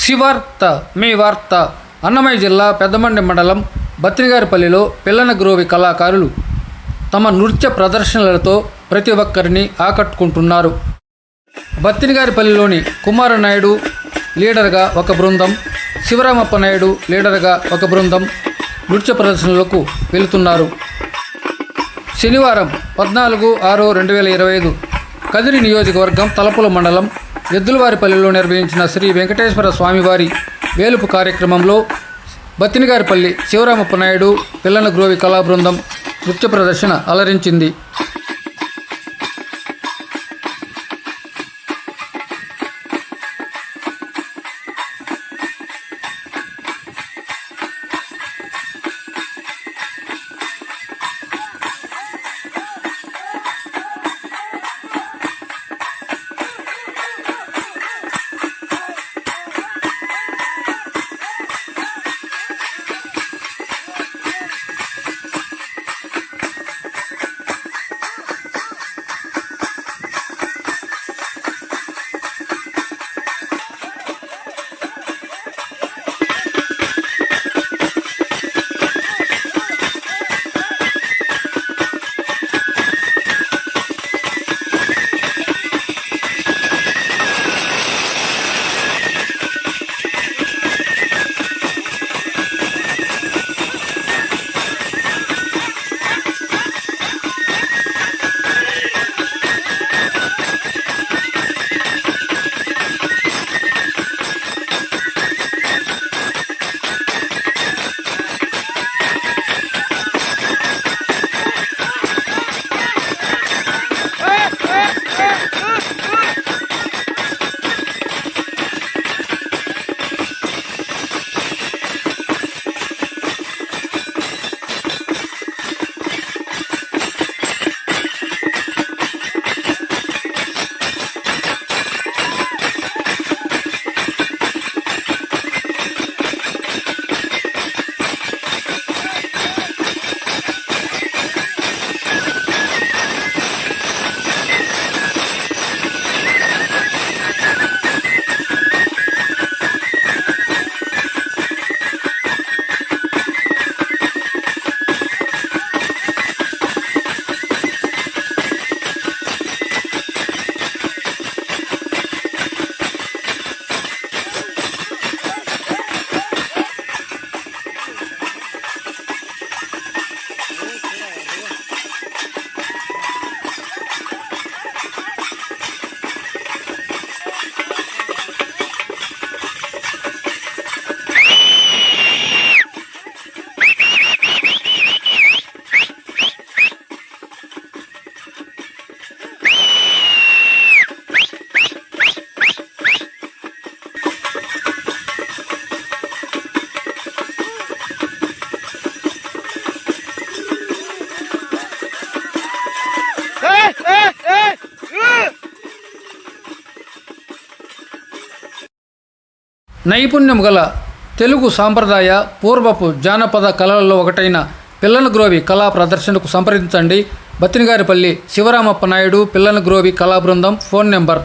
శివార్త మీ వార్త. అన్నమయ్య జిల్లా పెద్దమండి మండలం బత్తినిగారిపల్లిలో పిల్లనగ్రోవి కళాకారులు తమ నృత్య ప్రదర్శనలతో ప్రతి ఒక్కరిని ఆకట్టుకుంటున్నారు. బత్తినిగారిపల్లిలోని కుమారనాయుడు లీడర్గా ఒక బృందం, శివరామప్ప నాయుడు లీడర్గా ఒక బృందం నృత్య ప్రదర్శనలకు వెళుతున్నారు. శనివారం 14/6/2025 కదిరి నియోజకవర్గం తలపుల మండలం ఎద్దులవారిపల్లిలో నిర్వహించిన శ్రీ వెంకటేశ్వర స్వామివారి వేలుపు కార్యక్రమంలో బత్తినిగారిపల్లి శివరామప్ప నాయుడు పిల్లనగ్రోవి కళా బృందం నృత్య ప్రదర్శన అలరించింది. నైపుణ్యం గల తెలుగు సాంప్రదాయ పూర్వపు జానపద కళలలో ఒకటైన పిల్లనగ్రోవి కళా ప్రదర్శనకు సంప్రదించండి. బత్తినిగారిపల్లి శివరామప్ప నాయుడు పిల్లనగ్రోవి కళా బృందం. Phone number